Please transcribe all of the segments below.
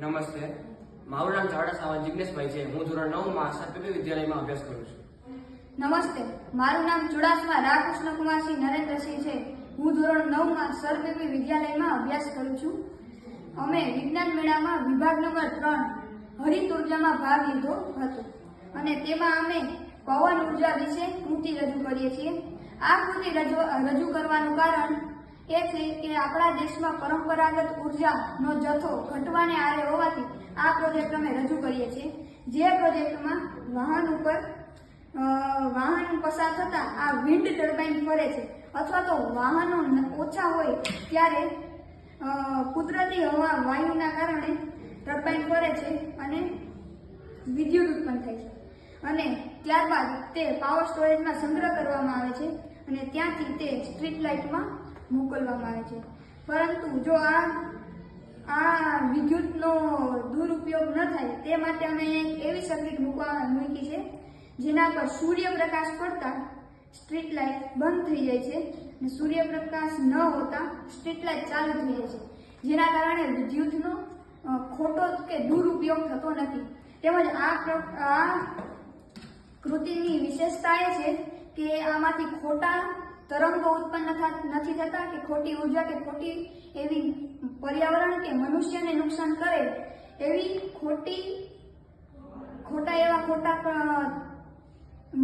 નમસ્તે, મારું નામ ઝાડા સાવંત જિગ્નેશભાઈ છે. હું ધોરણ 9 માં સરપીપી વિદ્યાલયમાં અભ્યાસ કરું છું. નમસ્તે, મારું નામ ચુડાસમા રાકૃષ્ણકુમારસિંહ નરેન્દ્રસિંહ છે. હું ધોરણ 9 માં સરપીપી વિદ્યાલયમાં અભ્યાસ કરું છું. અમે વિજ્ઞાન મેળામાં વિભાગ નંબર 3 હરિત ઉર્જામાં ભાગ લીધો હતો અને તેમાં અમે પવન ઉર્જા વિશે કૃતિ રજૂ કરીએ છીએ. આ કૃતિ રજૂ કરવાનું કારણ એ છે કે આપણા દેશમાં પરંપરાગત ઉર્જાનો જથ્થો ઘટવાને આરે હોવાથી આ પ્રોજેક્ટ અમે રજૂ કરીએ છીએ. જે પ્રોજેક્ટમાં વાહન પસાર થતા આ વિન્ડ ટર્બાઇન ફરે છે અથવા તો વાહનો ઓછા હોય ત્યારે કુદરતી હવા વાયુના કારણે ટર્બાઇન ફરે છે અને વિદ્યુત ઉત્પન્ન થાય છે અને ત્યારબાદ તે પાવર સ્ટોરેજમાં સંગ્રહ કરવામાં આવે છે અને ત્યાંથી તે સ્ટ્રીટ લાઇટમાં મોકલવામાં આવે છે. પરંતુ જો આ વિદ્યુતનો દુરુપયોગ ન થાય તે માટે અમે એવી સર્કિટ મૂકી છે જેના પર સૂર્યપ્રકાશ પડતા સ્ટ્રીટ લાઇટ બંધ થઈ જાય છે અને સૂર્યપ્રકાશ ન હોતા સ્ટ્રીટ લાઇટ ચાલુ થઈ જાય છે, જેના કારણે વિદ્યુતનો ખોટો કે દુરુપયોગ થતો નથી. તેમજ આ કૃતિની વિશેષતા એ છે કે આમાંથી ખોટા તરંગો ઉત્પન્ન નથી થતા કે ખોટી ઉર્જા કે ખોટી એવી પર્યાવરણ કે મનુષ્યને નુકસાન કરે એવી ખોટા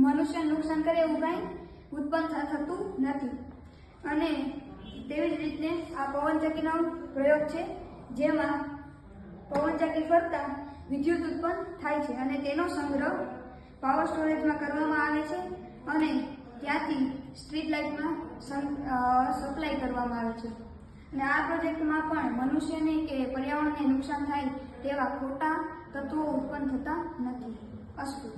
મનુષ્યને નુકસાન કરે એવું કાંઈ ઉત્પન્ન થતું નથી. અને તેવી જ રીતે આ પવનચક્કીનો પ્રયોગ છે જેમાં પવનચક્કી ફરતા વિદ્યુત ઉત્પન્ન થાય છે અને તેનો સંગ્રહ પાવર સ્ટોરેજમાં કરવામાં આવે છે અને ત્યાંથી સ્ટ્રીટ લાઇટમાં સપ્લાય કરવામાં આવે છે. અને આ પ્રોજેક્ટમાં પણ મનુષ્યને કે પર્યાવરણને નુકસાન થાય તેવા ખોટા તત્વો ઉત્પન્ન થતા નથી. અસ્તુ.